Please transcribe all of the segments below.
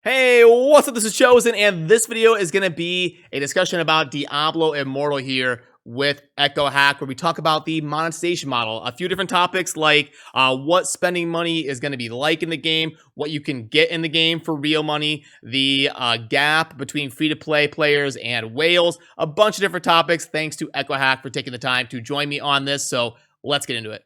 Hey, what's up? This is Chosen, and this video is going to be a discussion about Diablo Immortal here with EchoHack, where we talk about the monetization model. A few different topics like what spending money is going to be like in the game, what you can get in the game for real money, the gap between free-to-play players and whales, a bunch of different topics. Thanks to EchoHack for taking the time to join me on this, so let's get into it.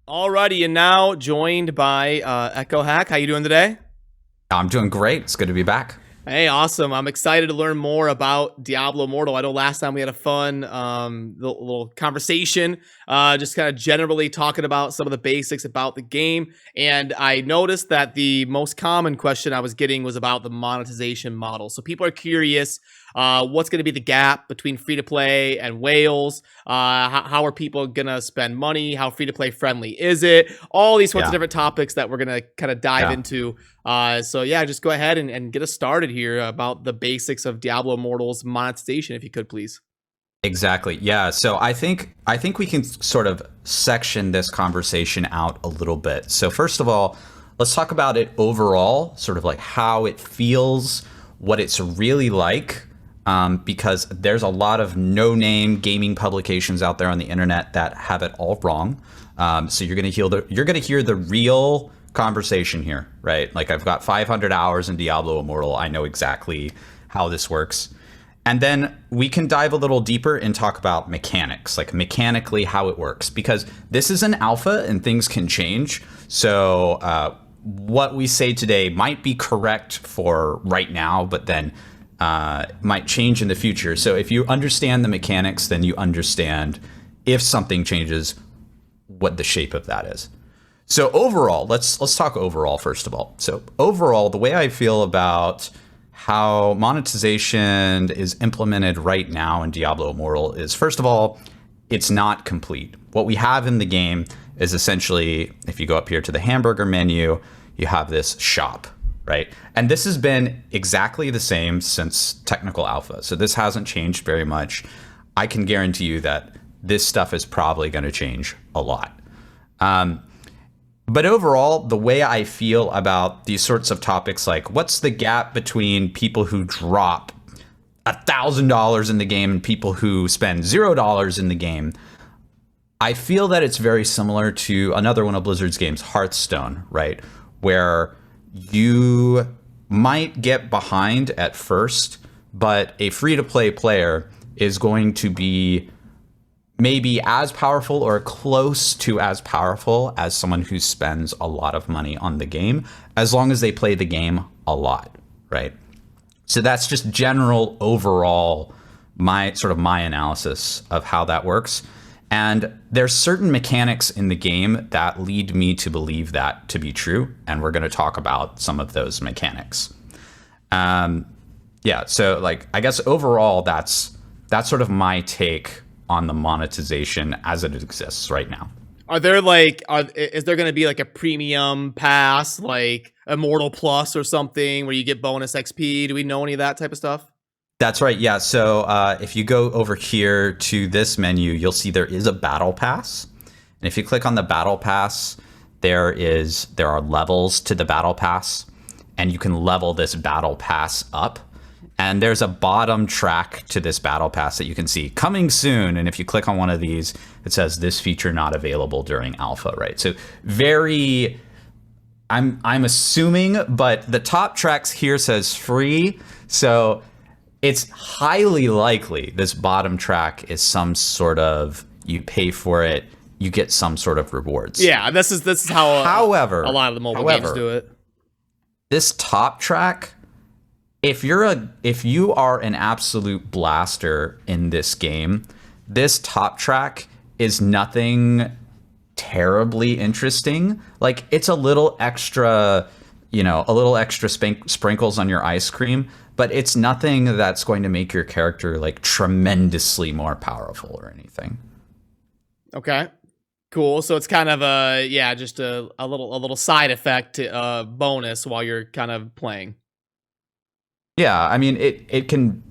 Alrighty, and now joined by EchoHack. How you doing today? I'm doing great. It's good to be back. Hey, awesome. I'm excited to learn more about Diablo Immortal. I know last time we had a fun little conversation, just kind of generally talking about some of the basics about the game. And I noticed that the most common question I was getting was about the monetization model. So people are curious, what's going to be the gap between free-to-play and whales? How are people going to spend money? How free-to-play friendly is it? All these sorts of different topics that we're going to kind of dive into. So yeah, just go ahead and get us started here about the basics of Diablo Immortal's monetization, if you could, please. Exactly. Yeah. So I think we can sort of section this conversation out a little bit. So first of all, let's talk about it overall, sort of like how it feels, what it's really like, because there's a lot of no-name gaming publications out there on the internet that have it all wrong. So you're gonna hear the real conversation here, right? Like, I've got 500 hours in Diablo Immortal. I know exactly how this works. And then we can dive a little deeper and talk about mechanics, like mechanically how it works, because this is an alpha and things can change. So what we say today might be correct for right now, but then might change in the future. So if you understand the mechanics, then you understand if something changes, what the shape of that is. So overall, let's talk overall first of all. So overall, the way I feel about how monetization is implemented right now in Diablo Immortal is, first of all, it's not complete. What we have in the game is essentially, if you go up here to the hamburger menu, you have this shop, right? And this has been exactly the same since technical alpha. So this hasn't changed very much. I can guarantee you that this stuff is probably going to change a lot. But overall, the way I feel about these sorts of topics, like what's the gap between people who drop $1,000 in the game and people who spend $0 in the game, I feel that it's very similar to another one of Blizzard's games, Hearthstone, right? Where you might get behind at first, but a free-to-play player is going to be maybe as powerful or close to as powerful as someone who spends a lot of money on the game, as long as they play the game a lot, right? So that's just general overall my analysis of how that works. And there's certain mechanics in the game that lead me to believe that to be true, and we're going to talk about some of those mechanics. So like, I guess overall that's sort of my take on the monetization as it exists right now. Are there is there going to be like a premium pass, like Immortal Plus or something, where you get bonus XP? Do we know any of that type of stuff? That's right. Yeah. So if you go over here to this menu, you'll see there is a battle pass. And if you click on the battle pass, there are levels to the battle pass, and you can level this battle pass up. And there's a bottom track to this battle pass that you can see coming soon. And if you click on one of these, it says this feature not available during alpha, right? So I'm assuming, but the top tracks here says free. So it's highly likely this bottom track is some sort of, you pay for it, you get some sort of rewards. Yeah, this is how a lot of the mobile games do it. This top track, if you are an absolute blaster in this game, this top track is nothing terribly interesting. Like, it's a little extra, sprinkles on your ice cream, but it's nothing that's going to make your character like tremendously more powerful or anything. Okay, cool. So it's kind of just a little side effect, bonus while you're kind of playing. Yeah, I mean, it can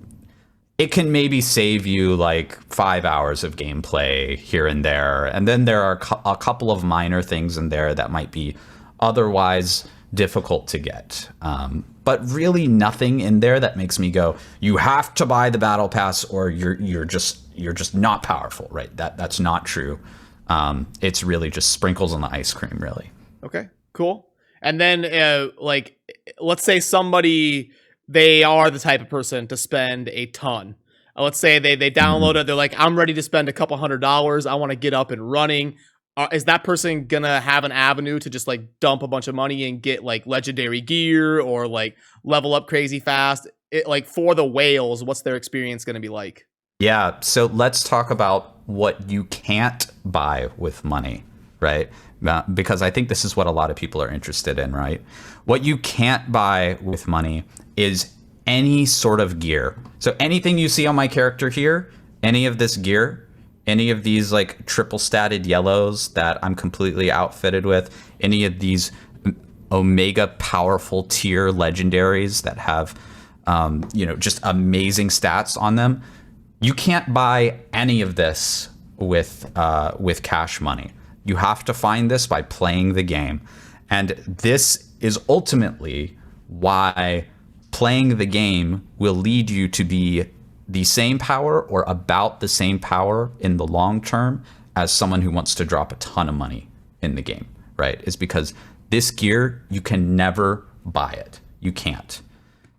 it can maybe save you like 5 hours of gameplay here and there. And then there are a couple of minor things in there that might be otherwise difficult to get. But really nothing in there that makes me go, you have to buy the battle pass or you're just not powerful, right? That's not true. It's really just sprinkles on the ice cream, really. Okay, cool. And then like, let's say somebody, they are the type of person to spend a ton. Let's say they download it. They're like, I'm ready to spend a couple $100. I want to get up and running. Is that person gonna have an avenue to just like dump a bunch of money and get like legendary gear or like level up crazy fast? Like for the whales, what's their experience gonna be like? Yeah, so let's talk about what you can't buy with money, right? Because I think this is what a lot of people are interested in, right? What you can't buy with money is any sort of gear. So anything you see on my character here, any of this gear, any of these like triple statted yellows that I'm completely outfitted with, any of these Omega powerful tier legendaries that have, just amazing stats on them, you can't buy any of this with cash money. You have to find this by playing the game. And this is ultimately why playing the game will lead you to be the same power or about the same power in the long term as someone who wants to drop a ton of money in the game, right? Is because this gear, you can never buy it. You can't.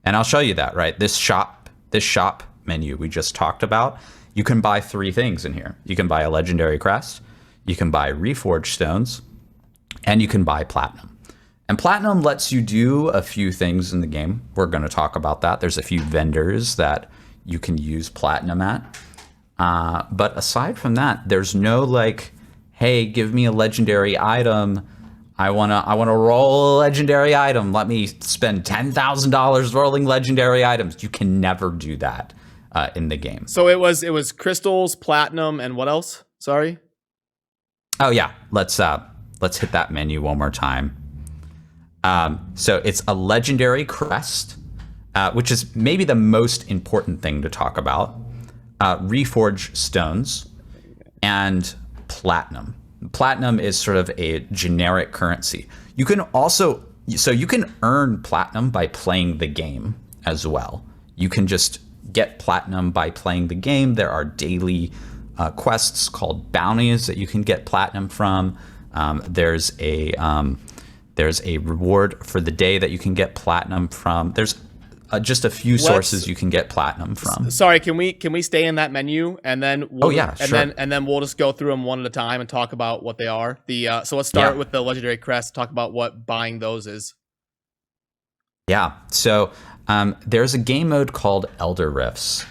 And I'll show you that, right? This shop menu we just talked about, you can buy 3 things in here. You can buy a legendary crest, you can buy reforged stones, and you can buy platinum. And platinum lets you do a few things in the game. We're going to talk about that. There's a few vendors that you can use platinum at. But aside from that, there's no like, hey, give me a legendary item. I wanna roll a legendary item. Let me spend $10,000 rolling legendary items. You can never do that in the game. So it was crystals, platinum, and what else? Sorry. Oh yeah, let's hit that menu one more time. So it's a legendary crest, which is maybe the most important thing to talk about. Reforged stones and platinum. Platinum is sort of a generic currency. You can earn platinum by playing the game as well. You can just get platinum by playing the game. There are daily quests called bounties that you can get platinum from. There's a reward for the day that you can get platinum from. There's just a few sources you can get platinum from. Sorry, can we stay in that menu and then sure. then we'll just go through them one at a time and talk about what they are. So let's start with the legendary crest. Talk about what buying those is. Yeah. So there's a game mode called Elder Rifts,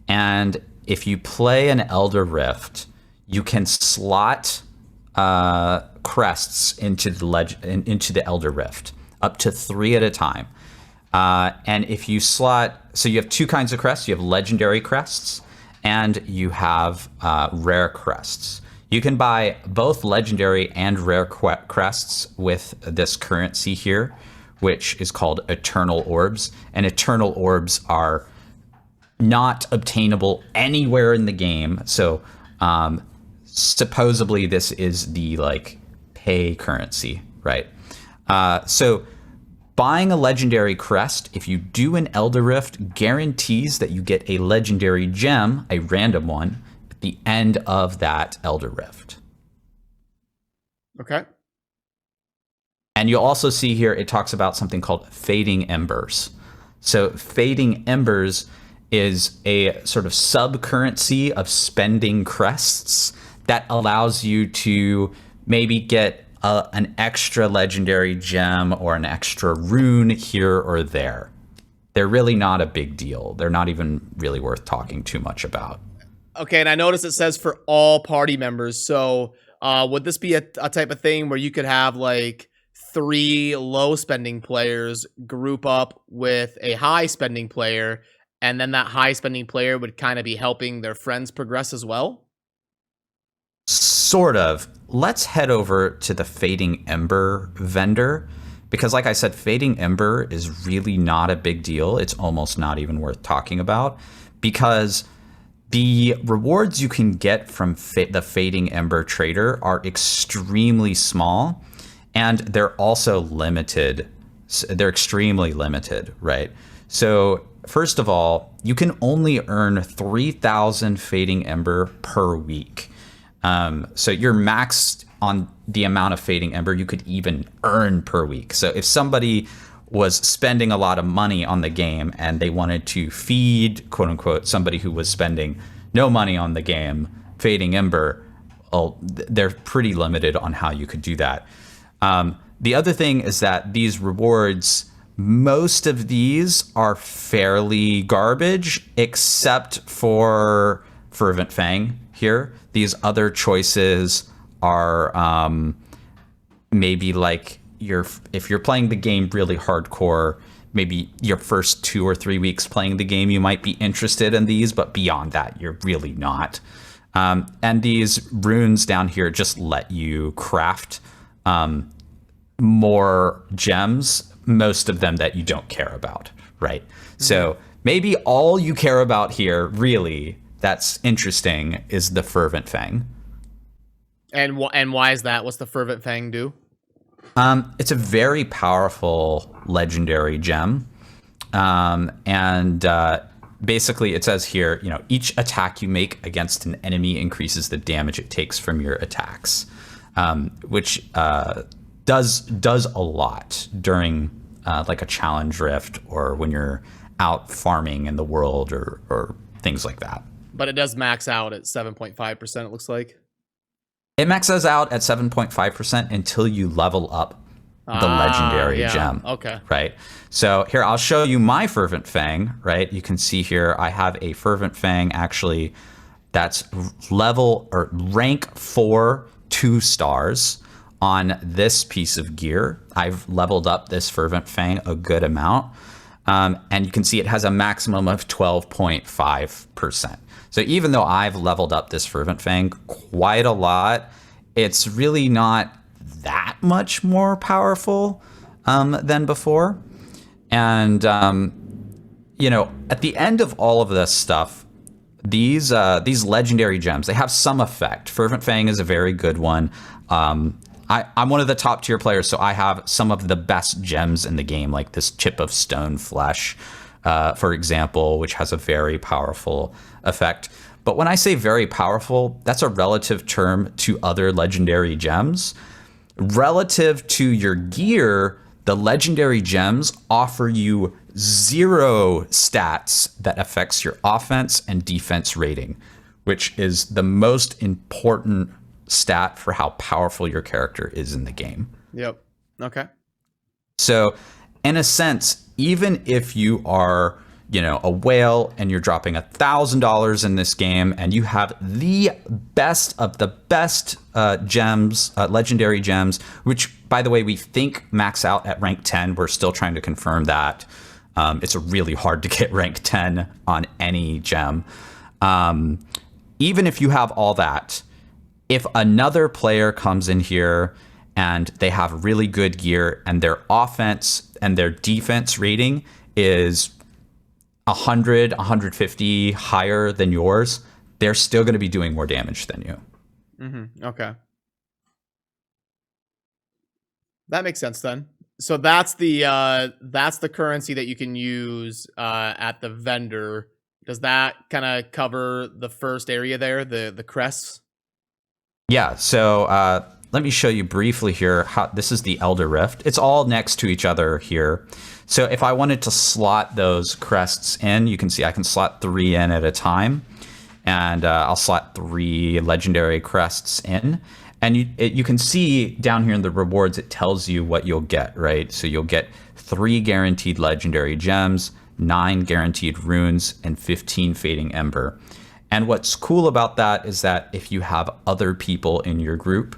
and if you play an Elder Rift, you can slot crests into the Elder Rift, up to 3 at a time. And if you slot, so you have 2 kinds of crests. You have legendary crests and you have rare crests. You can buy both legendary and rare crests with this currency here, which is called Eternal Orbs. And Eternal Orbs are not obtainable anywhere in the game. So supposedly this is the like pay currency, right? So buying a legendary crest, if you do an Elder Rift, guarantees that you get a legendary gem, a random one, at the end of that Elder Rift. Okay. And you'll also see here, it talks about something called Fading Embers. So Fading Embers is a sort of sub-currency of spending crests that allows you to maybe get an extra legendary gem or an extra rune here or there. They're really not a big deal. They're not even really worth talking too much about. Okay, and I noticed it says for all party members. So would this be a type of thing where you could have like 3 low spending players group up with a high spending player, and then that high spending player would kind of be helping their friends progress as well? Sort of. Let's head over to the Fading Ember vendor, because like I said, Fading Ember is really not a big deal. It's almost not even worth talking about, because the rewards you can get from the Fading Ember Trader are extremely small, and they're also limited. They're extremely limited, right? So first of all, you can only earn 3,000 Fading Ember per week. So you're maxed on the amount of Fading Ember you could even earn per week. So if somebody was spending a lot of money on the game and they wanted to feed, quote unquote, somebody who was spending no money on the game, Fading Ember, well, they're pretty limited on how you could do that. The other thing is that these rewards, most of these are fairly garbage, except for Fervent Fang here. These other choices are maybe like if you're playing the game really hardcore, maybe your first 2 or 3 weeks playing the game, you might be interested in these, but beyond that, you're really not. And these runes down here just let you craft more gems, most of them that you don't care about, right? Mm-hmm. So maybe all you care about here, really, that's interesting, is the Fervent Fang. And why is that? What's the Fervent Fang do? It's a very powerful legendary gem. Basically it says here, each attack you make against an enemy increases the damage it takes from your attacks, which does a lot during like a challenge rift or when you're out farming in the world or things like that. But it does max out at 7.5%, it looks like. It maxes out at 7.5% until you level up the legendary gem. Okay. Right. So here, I'll show you my Fervent Fang, right? You can see here, I have a Fervent Fang actually that's level or rank 4, 2 stars on this piece of gear. I've leveled up this Fervent Fang a good amount. And you can see it has a maximum of 12.5%. So even though I've leveled up this Fervent Fang quite a lot, it's really not that much more powerful than before. And, at the end of all of this stuff, these legendary gems, they have some effect. Fervent Fang is a very good one. I'm one of the top tier players, so I have some of the best gems in the game, like this Chip of Stone Flesh, for example, which has a very powerful effect. But when I say very powerful, that's a relative term to other legendary gems. Relative to your gear, the legendary gems offer you 0 stats that affects your offense and defense rating, which is the most important stat for how powerful your character is in the game. Yep. Okay. So in a sense, even if you are, a whale and you're dropping $1,000 in this game and you have the best of the best gems, legendary gems, which by the way, we think max out at rank 10. We're still trying to confirm that. It's really hard to get rank 10 on any gem. Even if you have all that, if another player comes in here and they have really good gear and their offense and their defense rating is 100, 150 higher than yours, they're still going to be doing more damage than you. Mm-hmm. Okay. That makes sense then. So that's the currency that you can use at the vendor. Does that kind of cover the first area there, the crests? Yeah, so let me show you briefly here how this is the Elder Rift. It's all next to each other here. So if I wanted to slot those crests in, you can see I can slot 3 in at a time. And I'll slot 3 legendary crests in. And you can see down here in the rewards, it tells you what you'll get, right? So you'll get 3 guaranteed legendary gems, 9 guaranteed runes, and 15 Fading Ember. And what's cool about that is that if you have other people in your group,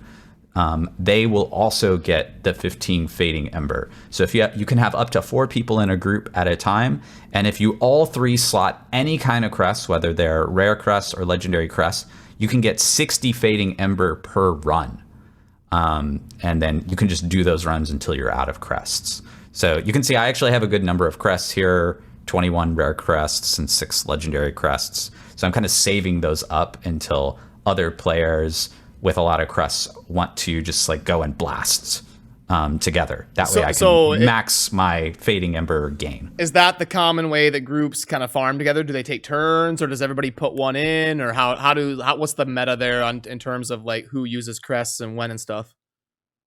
they will also get the 15 Fading Ember. So if you can have up to 4 people in a group at a time, and if you all 3 slot any kind of crests, whether they're rare crests or legendary crests, you can get 60 Fading Ember per run. And then you can just do those runs until you're out of crests. So you can see I actually have a good number of crests here, 21 rare crests and 6 legendary crests. So I'm kind of saving those up until other players with a lot of crests want to just like go and blast together. That way I can max my Fading Ember gain. Is that the common way that groups kind of farm together? Do they take turns, or does everybody put one in, or what's the meta there in terms of like who uses crests and when and stuff?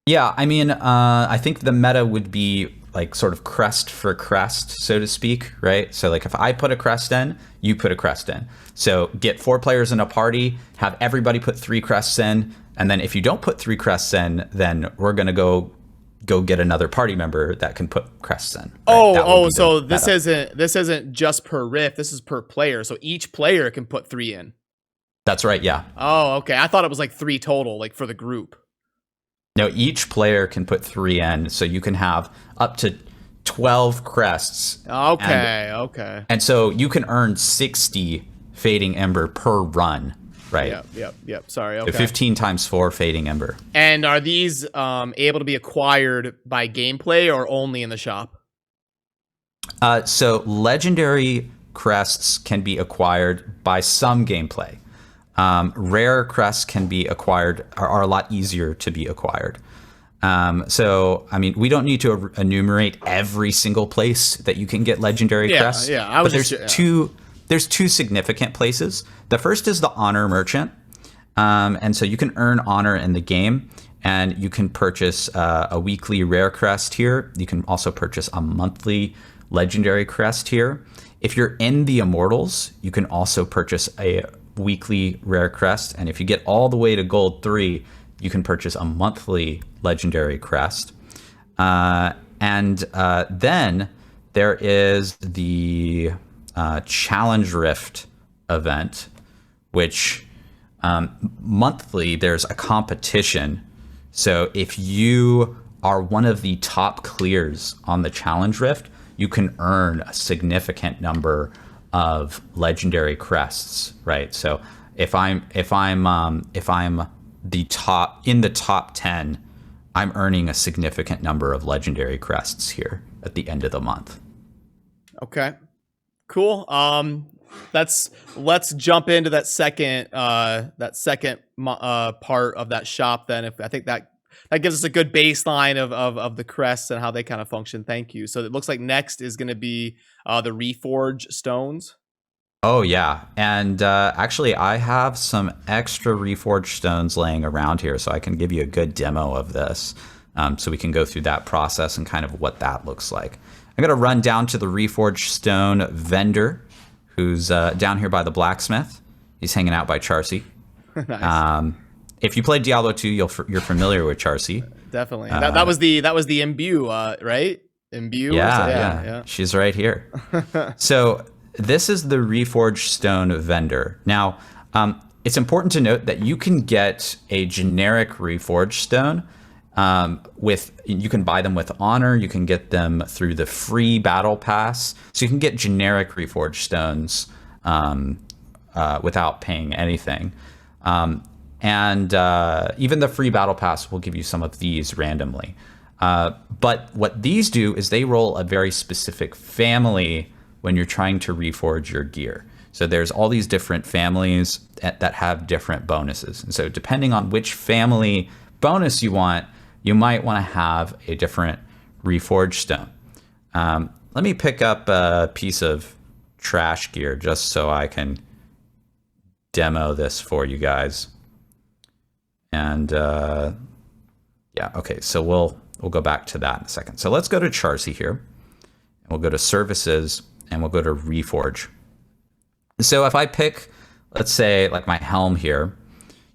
Yeah, I mean, I think the meta would be like sort of crest for crest, so to speak, right? So like if I put a crest in, you put a crest in. So get 4 players in a party, have everybody put 3 crests in, and then if you don't put 3 crests in, then we're gonna go get another party member that can put crests in. Right? So this isn't just per riff, this is per player. So each player can put 3 in. That's right, yeah. Oh, okay. I thought it was like 3 total, like for the group. No, each player can put 3 in, so you can have up to 12 crests. Okay. And so you can earn 60 Fading Ember per run, right? Yep. Sorry. Okay. 15 times 4 Fading Ember. And are these able to be acquired by gameplay or only in the shop? So legendary crests can be acquired by some gameplay. Rare crests can be acquired, are a lot easier to be acquired. So, I mean, we don't need to enumerate every single place that you can get legendary crests. Yeah, but there's two significant places. The first is the Honor Merchant. And so you can earn honor in the game, and you can purchase a weekly rare crest here. You can also purchase a monthly legendary crest here. If you're in the Immortals, you can also purchase a weekly rare crest, and if you get all the way to gold 3, you can purchase a monthly legendary crest. And then there is the Challenge Rift event, which monthly there's a competition. So if you are one of the top clears on the Challenge Rift, you can earn a significant number of legendary crests, right? So if I'm the top in the top 10, I'm earning a significant number of legendary crests here at the end of the month. Okay, cool. Let's jump into that second part of that shop then. I think that gives us a good baseline of the crests and how they kind of function. Thank you. So it looks like next is going to be the Reforge stones. Oh yeah, and actually I have some extra Reforged stones laying around here, so I can give you a good demo of this, so we can go through that process and kind of what that looks like. I'm gonna run down to the Reforged stone vendor, who's down here by the blacksmith. He's hanging out by Charcy. Nice. If you played Diablo 2, you're familiar with Charcy. Definitely. That was the imbue, right? Imbue. Yeah. She's right here. So this is the Reforged stone vendor. Now, it's important to note that you can get a generic Reforged stone you can buy them with honor. You can get them through the free battle pass. So you can get generic Reforged stones without paying anything. And even the free battle pass will give you some of these randomly. But what these do is they roll a very specific family when you're trying to reforge your gear. So there's all these different families that have different bonuses. And so depending on which family bonus you want, you might want to have a different reforged stone. Let me pick up a piece of trash gear just so I can demo this for you guys. And yeah, okay, so we'll go back to that in a second. So let's go to Charcy here. And we'll go to Services, and we'll go to Reforge. So if I pick, let's say, like my helm here,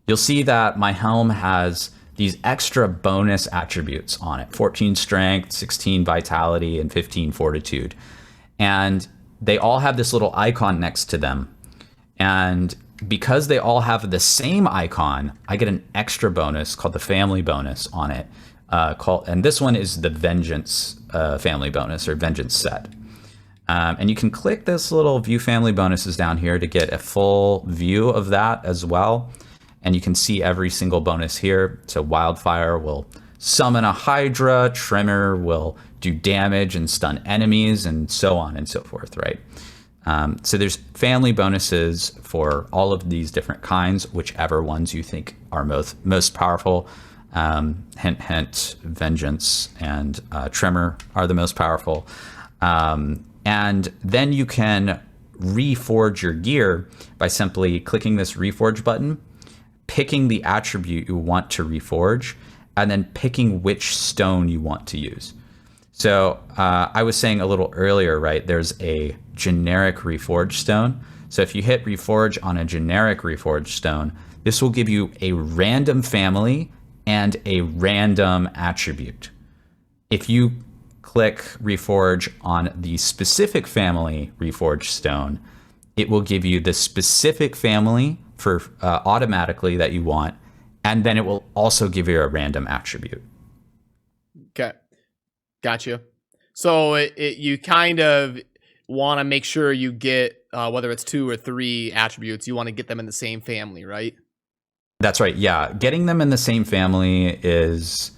you'll see that my helm has these extra bonus attributes on it: 14 strength, 16 vitality, and 15 fortitude. And they all have this little icon next to them. And because they all have the same icon, I get an extra bonus called the family bonus on it. And this one is the Vengeance family bonus, or Vengeance set. And you can click this little view family bonuses down here to get a full view of that as well. And you can see every single bonus here. So Wildfire will summon a Hydra, Tremor will do damage and stun enemies, and so on and so forth, right? So there's family bonuses for all of these different kinds, whichever ones you think are most powerful. Hint, hint, Vengeance and Tremor are the most powerful. And then you can reforge your gear by simply clicking this reforge button, picking the attribute you want to reforge, and then picking which stone you want to use. So I was saying a little earlier, right, there's a generic reforge stone. So if you hit reforge on a generic reforge stone, this will give you a random family and a random attribute. If you click reforge on the specific family reforge stone, it will give you the specific family for automatically that you want, and then it will also give you a random attribute. Okay, gotcha. So you kind of want to make sure you get whether it's 2 or 3 attributes, you want to get them in the same family, right? That's right. Yeah, getting them in the same family is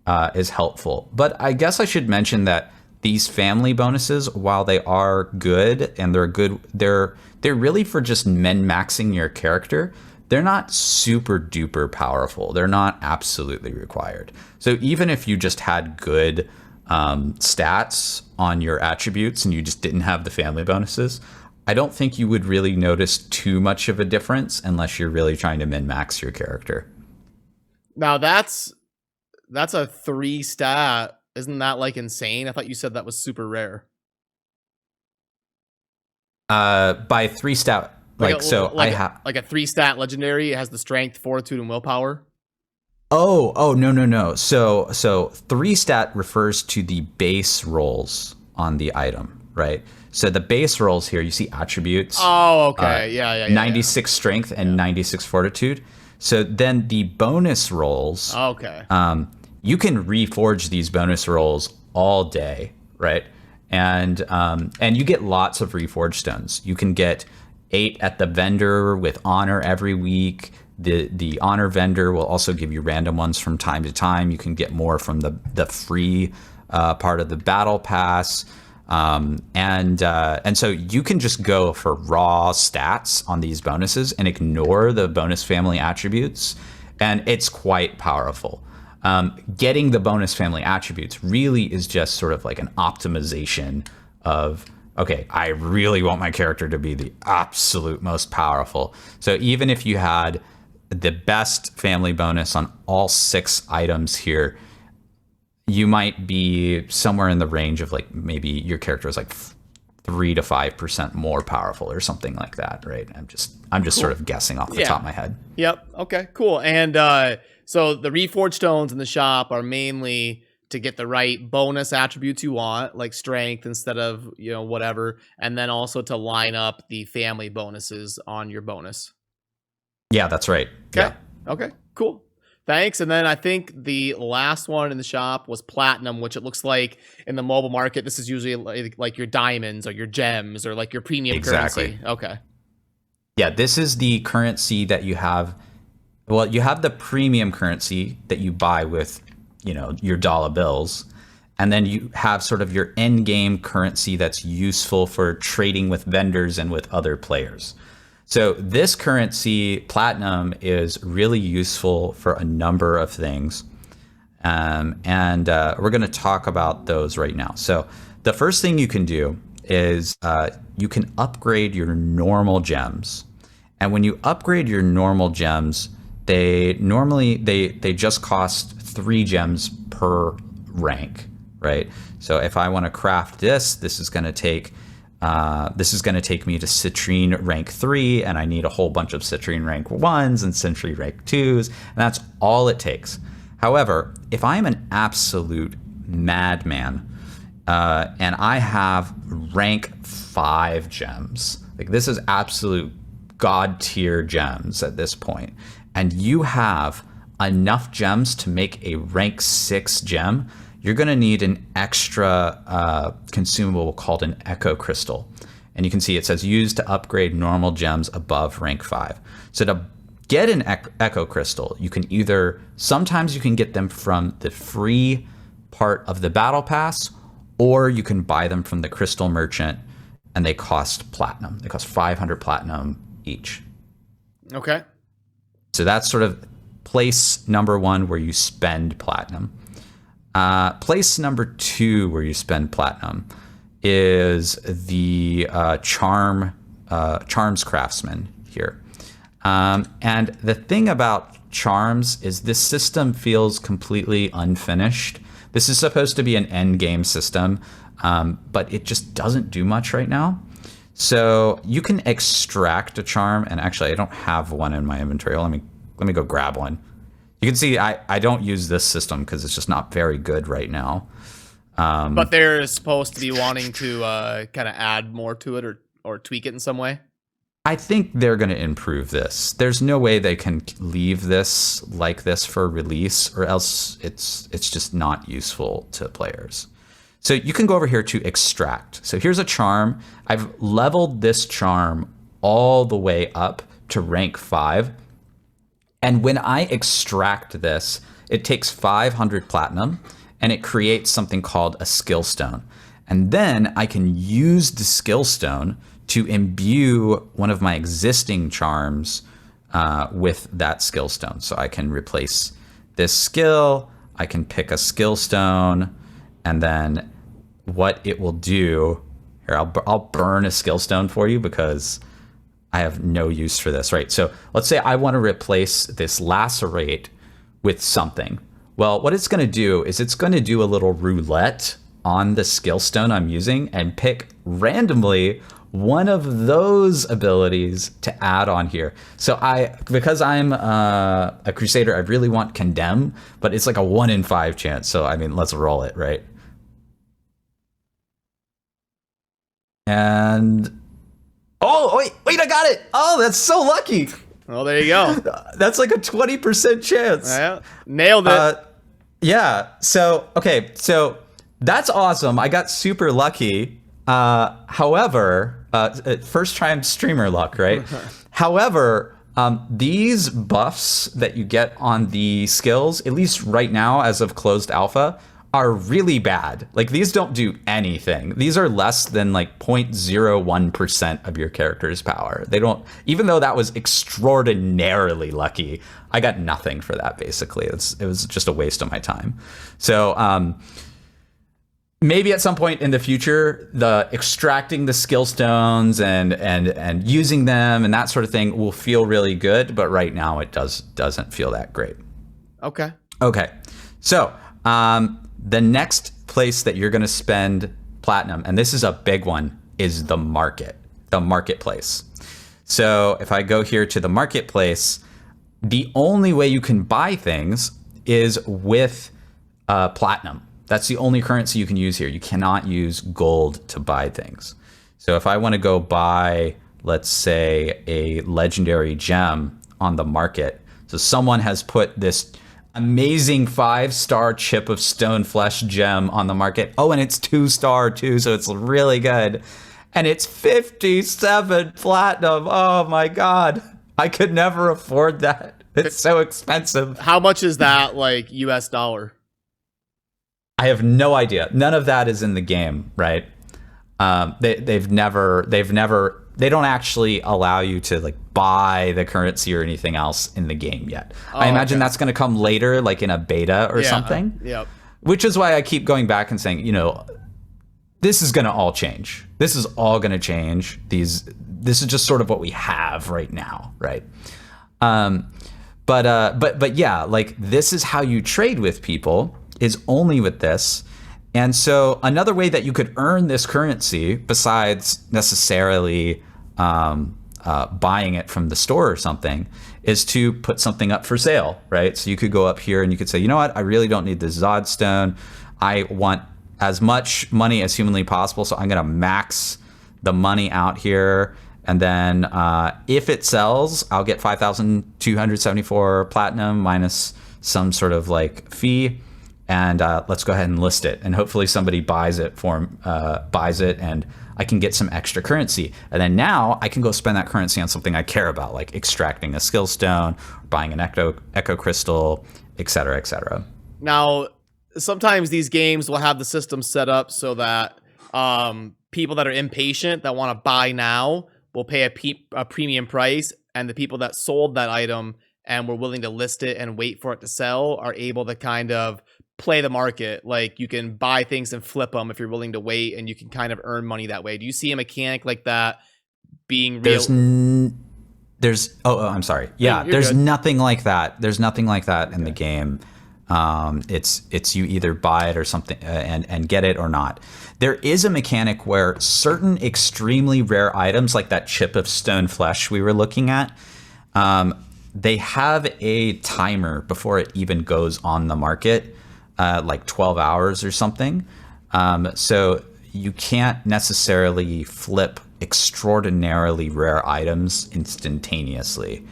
helpful. But I guess I should mention that these family bonuses, while they are good and they're really for just min-maxing your character. They're not super duper powerful. They're not absolutely required. So even if you just had good stats on your attributes and you just didn't have the family bonuses, I don't think you would really notice too much of a difference unless you're really trying to min-max your character. Now that's a 3 stat. Isn't that like insane? I thought you said that was super rare. By 3 stat, I have like a 3 stat legendary. It has the strength, fortitude, and willpower. Oh, no. So 3 stat refers to the base rolls on the item, right? So the base rolls here, you see attributes. Oh, okay. Yeah. 96 strength and 96 fortitude. So then the bonus rolls. Okay. You can reforge these bonus rolls all day, right? And you get lots of reforge stones. You can get 8 at the vendor with honor every week. The honor vendor will also give you random ones from time to time. You can get more from the free part of the battle pass. And so you can just go for raw stats on these bonuses and ignore the bonus family attributes. And it's quite powerful. Getting the bonus family attributes really is just sort of like an optimization of, okay, I really want my character to be the absolute most powerful. So even if you had the best family bonus on all 6 items here, you might be somewhere in the range of like maybe your character is like 3 to 5% more powerful or something like that, right? I'm just cool. Sort of guessing off the top of my head. Yep. Okay, cool. And so the reforged stones in the shop are mainly to get the right bonus attributes you want, like strength instead of, whatever, and then also to line up the family bonuses on your bonus. Yeah, that's right. Okay. Yeah. Okay, cool. Thanks. And then I think the last one in the shop was platinum, which it looks like in the mobile market, this is usually like your diamonds or your gems or like your premium currency. Okay. Yeah, this is the currency that you have. Well, you have the premium currency that you buy with, your dollar bills. And then you have sort of your end game currency that's useful for trading with vendors and with other players. So this currency, platinum, is really useful for a number of things. And we're going to talk about those right now. So the first thing you can do is you can upgrade your normal gems. And when you upgrade your normal gems, they just cost 3 gems per rank, right? So if I want to craft this is going to take me to Citrine rank 3, and I need a whole bunch of Citrine rank 1s and Citrine rank 2s, and that's all it takes. However, if I'm an absolute madman and I have rank 5 gems, like this is absolute god tier gems at this point, and you have enough gems to make a rank 6 gem, you're going to need an extra consumable called an Echo Crystal. And you can see it says used to upgrade normal gems above rank 5. So to get an Echo Crystal, you can either, sometimes you can get them from the free part of the Battle Pass, or you can buy them from the Crystal Merchant, and they cost platinum. They cost 500 platinum each. Okay. So that's sort of place number one where you spend platinum. Place number two where you spend platinum is the Charms Craftsman here. And the thing about Charms is this system feels completely unfinished. This is supposed to be an end game system, but it just doesn't do much right now. So you can extract a charm, and actually I don't have one in my inventory. Let me go grab one. You can see I don't use this system because it's just not very good right now. But they're supposed to be wanting to kind of add more to it or tweak it in some way. I think they're going to improve this. There's no way they can leave this like this for release, or else it's just not useful to players. So you can go over here to extract. So here's a charm. I've leveled this charm all the way up to rank 5. And when I extract this, it takes 500 platinum and it creates something called a skill stone. And then I can use the skill stone to imbue one of my existing charms with that skill stone. So I can replace this skill, I can pick a skill stone, and then what it will do, here, I'll burn a skill stone for you because I have no use for this, right? So let's say I want to replace this lacerate with something. Well, what it's going to do is it's going to do a little roulette on the skill stone I'm using and pick randomly one of those abilities to add on here. So because I'm a Crusader, I really want Condemn, but it's like a 1 in 5 chance. So I mean, let's roll it, right? And oh wait, I got it. Oh, that's so lucky. Well, there you go. That's like a 20% chance. Yeah, nailed it. Yeah. So okay, so that's awesome. I got super lucky. However, first time streamer luck, right? However, these buffs that you get on the skills, at least right now as of closed alpha, are really bad. Like, these don't do anything. These are less than like 0.01% of your character's power. They don't, even though that was extraordinarily lucky, I got nothing for that, basically. It was just a waste of my time. So maybe at some point in the future, the extracting the skill stones and using them and that sort of thing will feel really good, but right now it doesn't feel that great. Okay. So the next place that you're going to spend platinum, and this is a big one, is the marketplace. So if I go here to the marketplace, the only way you can buy things is with platinum. That's the only currency you can use here. You cannot use gold to buy things. So if I want to go buy, let's say, a legendary gem on the market, so someone has put this amazing 5-star chip of stone flesh gem on the market. Oh, and it's 2-star too, so it's really good. And it's 57 platinum. Oh my God. I could never afford that. It's so expensive. How much is that, like, US dollar? I have no idea. None of that is in the game, right? They don't actually allow you to like buy the currency or anything else in the game yet. I imagine that's going to come later, like in a beta or something. Yep. Which is why I keep going back and saying, this is going to all change. This is all going to change. This is just sort of what we have right now, right? But yeah, like, this is how you trade with people, is only with this. And so another way that you could earn this currency, besides necessarily buying it from the store or something, is to put something up for sale, right? So you could go up here and you could say, you know what, I really don't need this Zod stone. I want as much money as humanly possible, so I'm going to max the money out here. And then if it sells, I'll get 5,274 platinum minus some sort of like fee. And let's go ahead and list it, and hopefully somebody buys it and I can get some extra currency. And then now I can go spend that currency on something I care about, like extracting a skill stone, buying an echo crystal, et cetera, et cetera. Now, sometimes these games will have the system set up so that people that are impatient that want to buy now will pay a premium price, and the people that sold that item and were willing to list it and wait for it to sell are able to kind of play the market. Like, you can buy things and flip them if you're willing to wait, and you can kind of earn money that way. Do you see a mechanic like that being real? I'm sorry. Yeah, there's good. nothing like that. There's nothing like that in the game. It's you either buy it or something and get it or not. There is a mechanic where certain extremely rare items, like that chip of stone flesh we were looking at, they have a timer before it even goes on the market, like 12 hours or something. So you can't necessarily flip extraordinarily rare items instantaneously.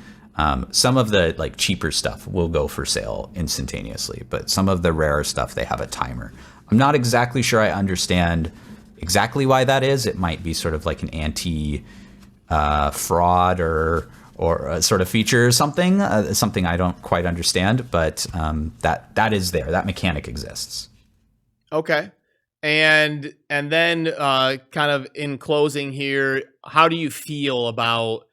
Some of the like cheaper stuff will go for sale instantaneously, but some of the rarer stuff, they have a timer. I'm not exactly sure I understand exactly why that is. It might be sort of like an anti fraud or a sort of feature or something, something I don't quite understand, but that is there. That mechanic exists. Okay. And then kind of in closing here, how do you feel about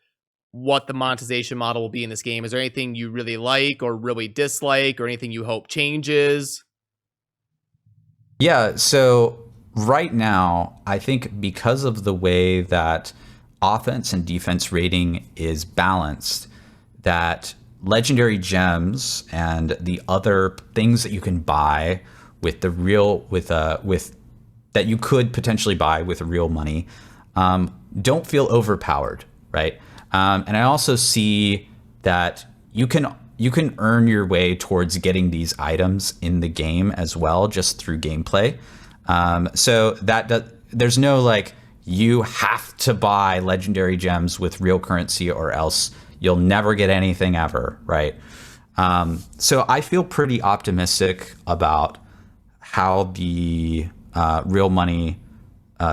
what the monetization model will be in this game? Is there anything you really like or really dislike, or anything you hope changes? Yeah, so right now, I think because of the way that offense and defense rating is balanced, that legendary gems and the other things that you can buy with the real with that you could potentially buy with real money don't feel overpowered, right? And I also see that you can earn your way towards getting these items in the game as well, just through gameplay. So there's no like, you have to buy legendary gems with real currency or else you'll never get anything ever, right? So I feel pretty optimistic about how the real money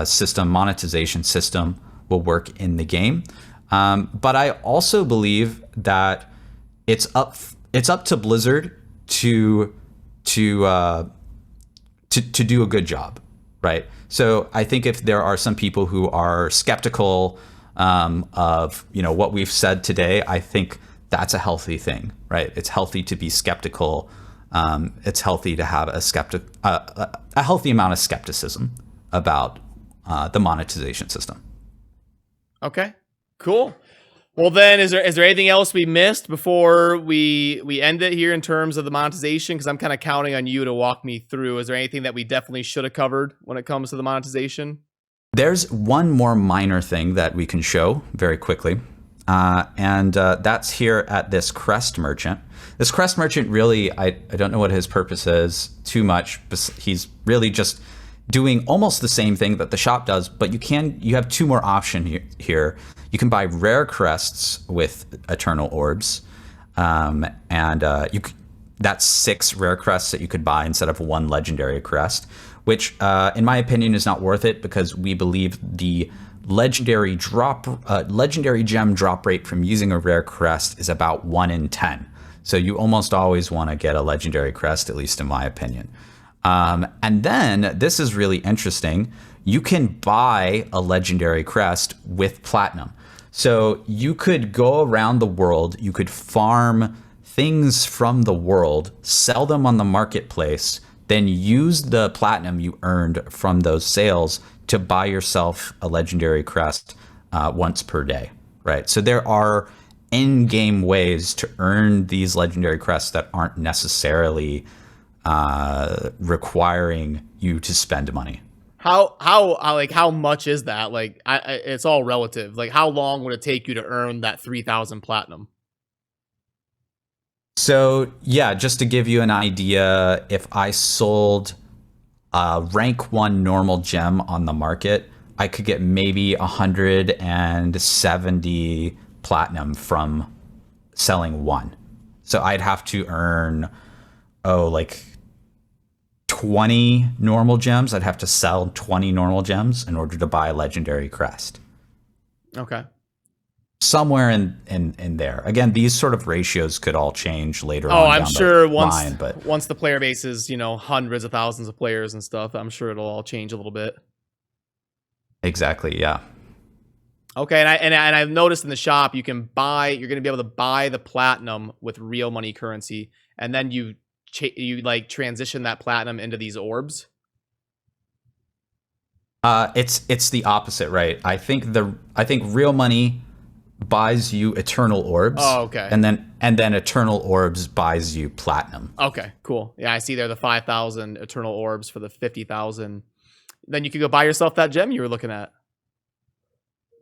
system, monetization system, will work in the game. But I also believe that it's up to Blizzard to do a good job, right? So I think if there are some people who are skeptical of what we've said today, I think that's a healthy thing, right? It's healthy to be skeptical. It's healthy to have a healthy amount of skepticism about the monetization system. Okay, cool. Well, then, is there anything else we missed before we end it here in terms of the monetization? Because I'm kind of counting on you to walk me through. Is there anything that we definitely should have covered when it comes to the monetization? There's one more minor thing that we can show very quickly, and that's here at this crest merchant. This crest merchant really, I don't know what his purpose is too much, but he's really just doing almost the same thing that the shop does, but you have two more options here. You can buy rare crests with eternal orbs, and that's 6 rare crests that you could buy instead of 1 legendary crest, which in my opinion is not worth it, because we believe the legendary gem drop rate from using a rare crest is about 1 in 10. So you almost always want to get a legendary crest, at least in my opinion. And then this is really interesting. You can buy a legendary crest with platinum. So you could go around the world, you could farm things from the world, sell them on the marketplace, then use the platinum you earned from those sales to buy yourself a legendary crest once per day, right? So there are in-game ways to earn these legendary crests that aren't necessarily requiring you to spend money. How much is that? Like, it's all relative. Like, how long would it take you to earn that 3,000 platinum? So yeah, just to give you an idea, if I sold a rank 1 normal gem on the market, I could get maybe 170 platinum from selling 1. So I'd have to earn like 20 normal gems. I'd have to sell 20 normal gems in order to buy a legendary crest. Okay. Somewhere in there. Again, these sort of ratios could all change later on. Oh, I'm down sure the once line, but once the player base is, you know, hundreds of thousands of players and stuff, I'm sure it'll all change a little bit. exactly, yeah. Okay, and I've noticed in the shop you're going to be able to buy the platinum with real money currency, and then you like transition that platinum into these orbs. It's the opposite, right? I think real money buys you eternal orbs. Oh, okay. And then eternal orbs buys you platinum. Okay, cool. Yeah, I see there the 5,000 eternal orbs for the 50,000. Then you could go buy yourself that gem you were looking at.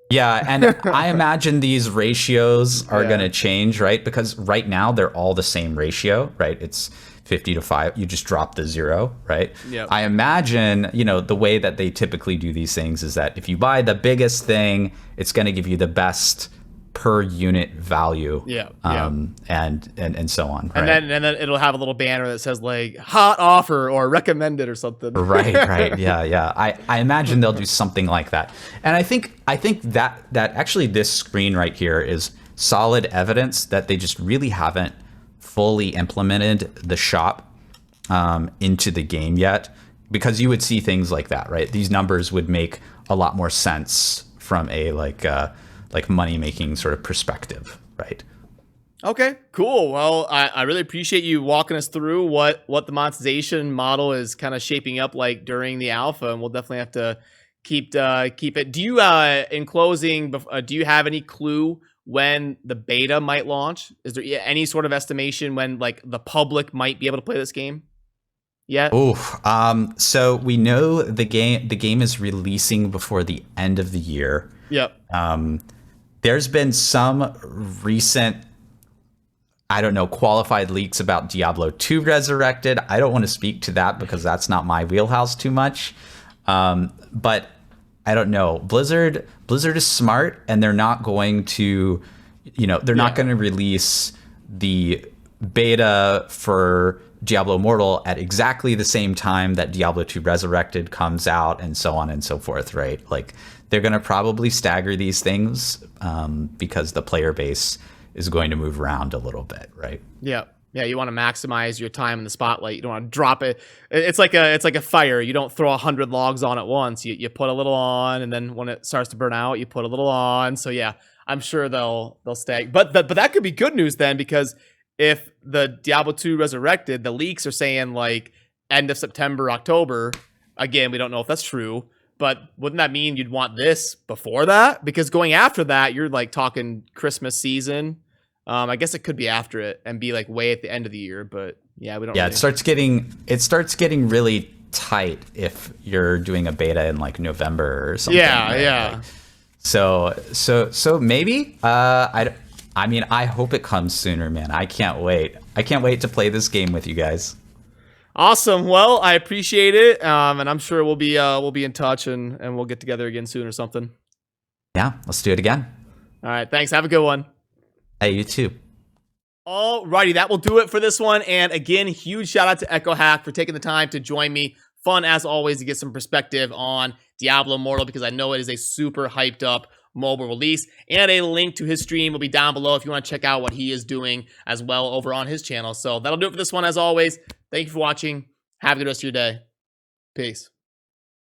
Yeah, and I imagine these ratios are going to change, right? Because right now they're all the same ratio, right? It's 50 to 5. You just drop the 0, right? Yep. I imagine, you know, the way that they typically do these things is that if you buy the biggest thing, it's going to give you the best per unit value. Yeah. And so on. And right? then it'll have a little banner that says like hot offer or recommended or something. Right. Yeah. I imagine they'll do something like that. And I think that actually this screen right here is solid evidence that they just really haven't fully implemented the shop into the game yet, because you would see things like that, right? These numbers would make a lot more sense from a like money making sort of perspective, right? Okay, cool. Well, I really appreciate you walking us through what the monetization model is kind of shaping up like during the alpha, and we'll definitely have to keep it. Do you in closing, do you have any clue when the beta might launch? Is there any sort of estimation when like the public might be able to play this game yet? So we know the game is releasing before the end of the year. Yep. There's been some recent, I don't know, qualified leaks about Diablo 2 Resurrected. I don't want to speak to that because that's not my wheelhouse too much. But I don't know. Blizzard is smart, and they're not going to, not going to release the beta for Diablo Immortal at exactly the same time that Diablo 2 Resurrected comes out, and so on and so forth, right? Like, they're going to probably stagger these things because the player base is going to move around a little bit, right? Yeah. Yeah, you want to maximize your time in the spotlight. You don't want to drop it. It's like a fire. You don't throw 100 logs on at once. You put a little on, and then when it starts to burn out, you put a little on. So yeah, I'm sure they'll stag. But that could be good news then, because if the Diablo 2 Resurrected, the leaks are saying like end of September, October. Again, we don't know if that's true, but wouldn't that mean you'd want this before that? Because going after that, you're like talking Christmas season. I guess it could be after it and be like way at the end of the year, but yeah, we don't. Yeah, really. it starts getting really tight if you're doing a beta in like November or something. Yeah, right? yeah. Like, so maybe. I mean, I hope it comes sooner, man. I can't wait. I can't wait to play this game with you guys. Awesome. Well, I appreciate it, and I'm sure we'll be in touch and we'll get together again soon or something. Yeah, let's do it again. All right. Thanks. Have a good one. Hey, you too. Alrighty, that will do it for this one. And again, huge shout out to EchoHack for taking the time to join me. Fun as always to get some perspective on Diablo Immortal, because I know it is a super hyped up mobile release. And a link to his stream will be down below if you want to check out what he is doing as well over on his channel. So that'll do it for this one as always. Thank you for watching. Have a good rest of your day. Peace.